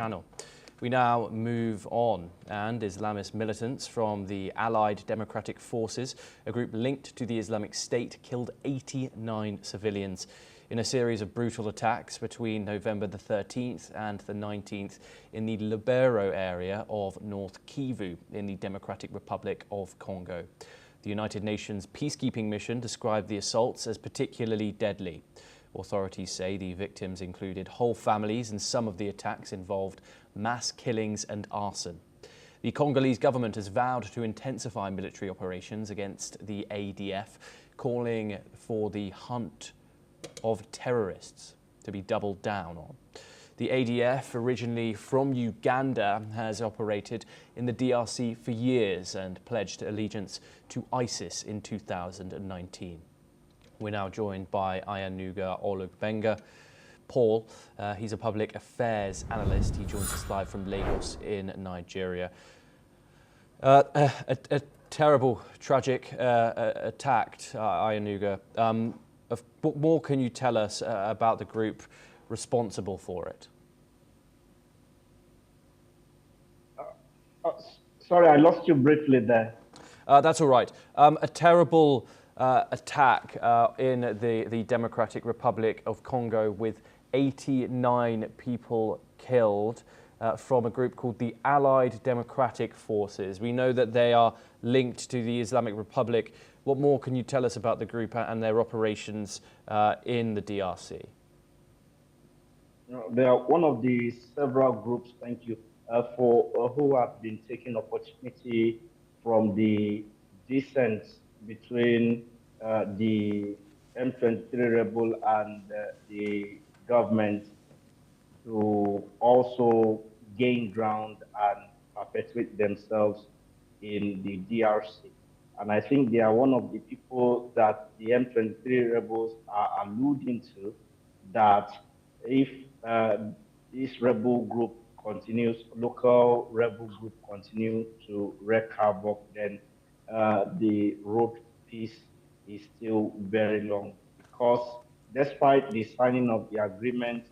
Channel. We now move on, and Islamist militants from the Allied Democratic Forces, a group linked to the Islamic State, killed 89 civilians in a series of brutal attacks between November the 13th and the 19th in the Libero area of North Kivu in the Democratic Republic of Congo. The United Nations peacekeeping mission described the assaults as particularly deadly. Authorities say the victims included whole families, and some of the attacks involved mass killings and arson. The Congolese government has vowed to intensify military operations against the ADF, calling for the hunt of terrorists to be doubled down on. The ADF, originally from Uganda, has operated in the DRC for years and pledged allegiance to ISIS in 2019. We're now joined by Ayanuga Olugbenga. Paul, he's a public affairs analyst. He joins us live from Lagos in Nigeria. A terrible, tragic attack, Ayanuga. What more can you tell us about the group responsible for it? Sorry, I lost you briefly there. That's all right. A terrible attack in the Democratic Republic of Congo with 89 people killed from a group called the Allied Democratic Forces. We know that they are linked to the Islamic Republic. What more can you tell us about the group and their operations in the DRC? They are one of the several groups, thank you, who have been taking opportunity from the dissent between the M23 rebel and the government to also gain ground and perpetuate themselves in the DRC. And I think they are one of the people that the M23 rebels are alluding to, that if this rebel group continues, local rebel group continue to wreak havoc, then the road to peace is still very long, because despite the signing of the agreement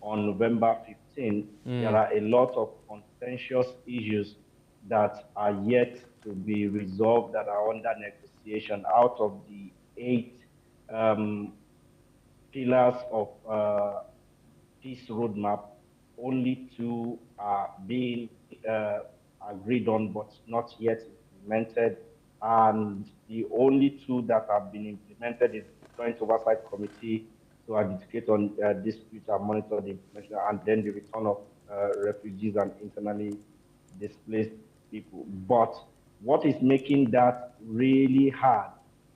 on November 15, there are a lot of contentious issues that are yet to be resolved, that are under negotiation. Out of the 8 pillars of peace roadmap, only 2 are being agreed on but not yet implemented. And the only 2 that have been implemented is the Joint Oversight Committee to adjudicate on disputes and monitor the implementation, and then the return of refugees and internally displaced people. But what is making that really hard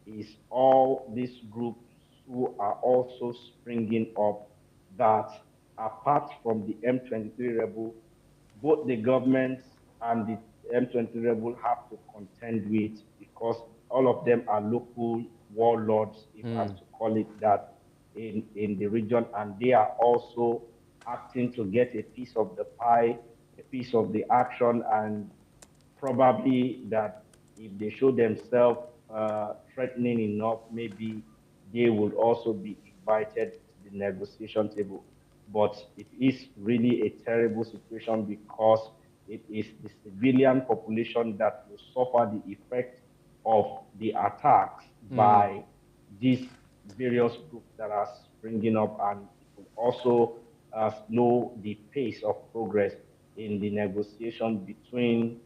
is all these groups who are also springing up, that apart from the M23 rebel, both the governments and the M23 rebel have to contend with, because all of them are local warlords, if I have to call it that, in the region, and they are also acting to get a piece of the pie, a piece of the action, and probably that if they show themselves threatening enough, maybe they would also be invited to the negotiation table. But it is really a terrible situation, because it is the civilian population that will suffer the effect of the attacks by these various groups that are springing up, and it will also slow the pace of progress in the negotiation between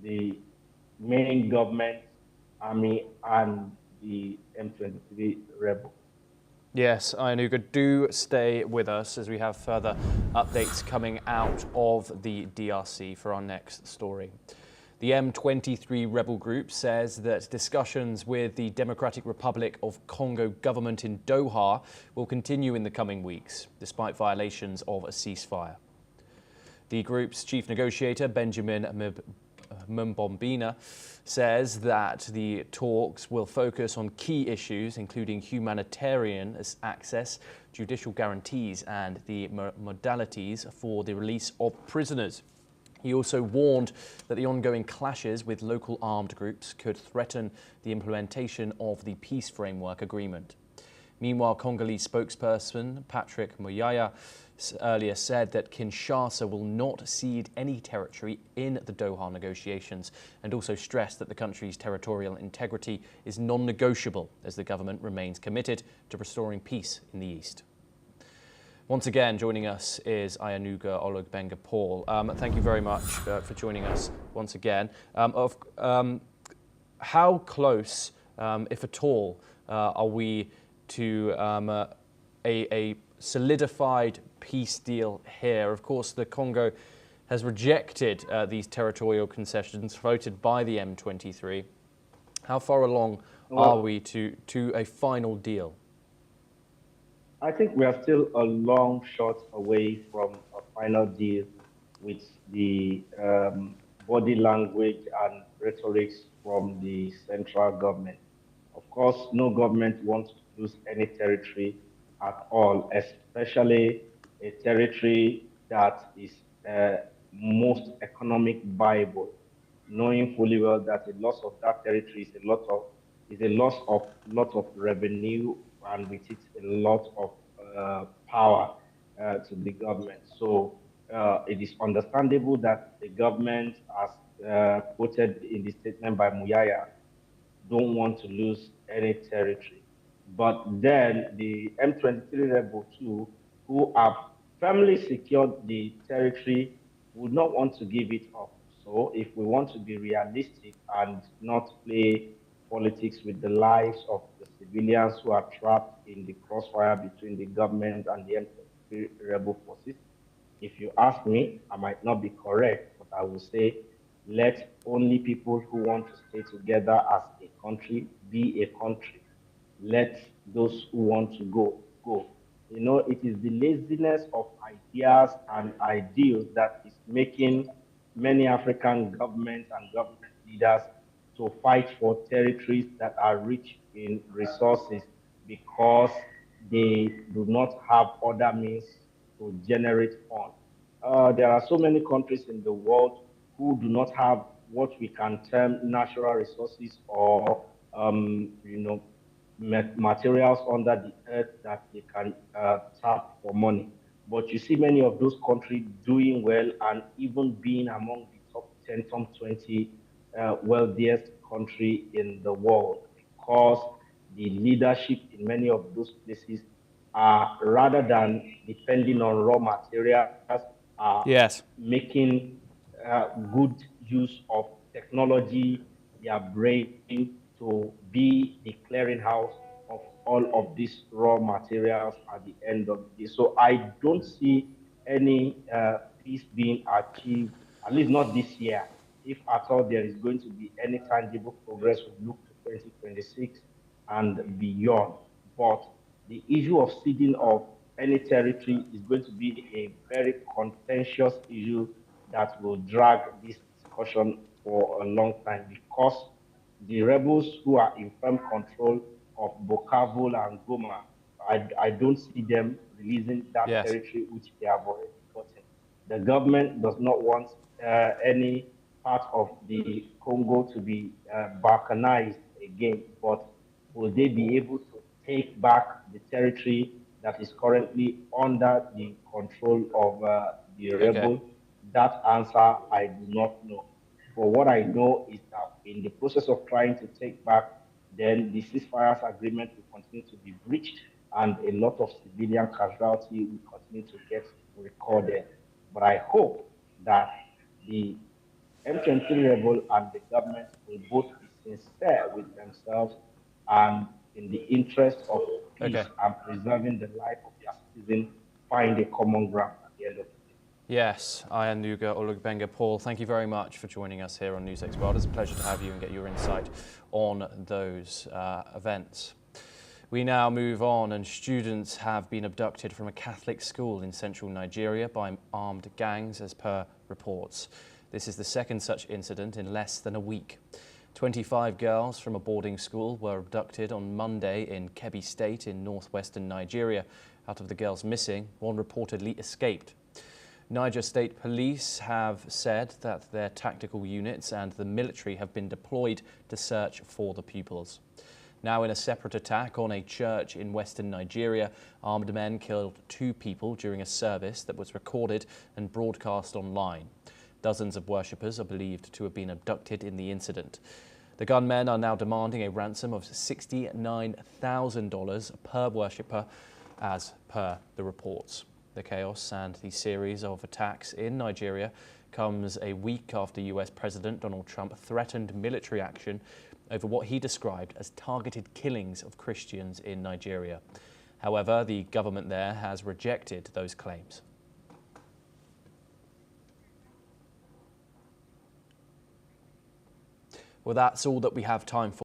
the main government, army, and the M23 rebel. Yes, Ayanuga, do stay with us as we have further updates coming out of the DRC for our next story. The M23 rebel group says that discussions with the Democratic Republic of Congo government in Doha will continue in the coming weeks, despite violations of a ceasefire. The group's chief negotiator, Benjamin Mbombina, says that the talks will focus on key issues, including humanitarian access, judicial guarantees, and the modalities for the release of prisoners. He also warned that the ongoing clashes with local armed groups could threaten the implementation of the peace framework agreement. Meanwhile, Congolese spokesperson Patrick Muyaya earlier said that Kinshasa will not cede any territory in the Doha negotiations, and also stressed that the country's territorial integrity is non-negotiable as the government remains committed to restoring peace in the east. Once again, joining us is Ayanuga Olugbenga Paul. Thank you very much for joining us once again. How close, if at all, are we to a solidified peace deal here? Of course, the Congo has rejected these territorial concessions voted by the M23. How far along are we to a final deal? I think we are still a long shot away from a final deal with the body language and rhetorics from the central government. Of course, no government wants to lose any territory at all, especially a territory that is most economic viable, knowing fully well that the loss of that territory is a lot of revenue, and with it a lot of power to the government. So it is understandable that the government, as quoted in the statement by Muyaya, don't want to lose any territory. But then the M23 rebel too, who have firmly secured the territory, would not want to give it up. So if we want to be realistic and not play politics with the lives of the civilians who are trapped in the crossfire between the government and the M23 rebel forces, if you ask me, I might not be correct, but I will say let only people who want to stay together as a country be a country. Let those who want to go, go. You know, it is the laziness of ideas and ideals that is making many African governments and government leaders to fight for territories that are rich in resources because they do not have other means to generate funds. There are so many countries in the world who do not have what we can term natural resources or, materials under the earth that they can tap for money. But you see many of those countries doing well and even being among the top 10, top 20 wealthiest country in the world because the leadership in many of those places are, rather than depending on raw materials, are Yes. making good use of technology, their brain to be the clearinghouse of all of these raw materials at the end of the day. So I don't see any peace being achieved, at least not this year. If at all there is going to be any tangible progress, we look to 2026 and beyond. But the issue of ceding of any territory is going to be a very contentious issue that will drag this discussion for a long time because the rebels who are in firm control of Bukavu and Goma, I don't see them releasing that Yes. territory which they have already gotten. The government does not want any part of the Congo to be balkanized again, but will they be able to take back the territory that is currently under the control of the Okay. rebel? That answer I do not know. But what I know is that in the process of trying to take back, then the ceasefire agreement will continue to be breached and a lot of civilian casualty will continue to get recorded. But I hope that the M23 rebel and the government will both be sincere with themselves and in the interest of peace Okay. and preserving the life of their citizens, find a common ground at the end of the day. Yes, Ayanuga Olugbenga Paul, thank you very much for joining us here on NewsX World. It's a pleasure to have you and get your insight on those events. We now move on, and students have been abducted from a Catholic school in central Nigeria by armed gangs, as per reports. This is the second such incident in less than a week. 25 girls from a boarding school were abducted on Monday in Kebbi State in northwestern Nigeria. Out of the girls missing, one reportedly escaped. Niger State Police have said that their tactical units and the military have been deployed to search for the pupils. Now, in a separate attack on a church in western Nigeria, armed men killed 2 people during a service that was recorded and broadcast online. Dozens of worshippers are believed to have been abducted in the incident. The gunmen are now demanding a ransom of $69,000 per worshipper, as per the reports. The chaos and the series of attacks in Nigeria comes a week after US President Donald Trump threatened military action over what he described as targeted killings of Christians in Nigeria. However, the government there has rejected those claims. Well, that's all that we have time for.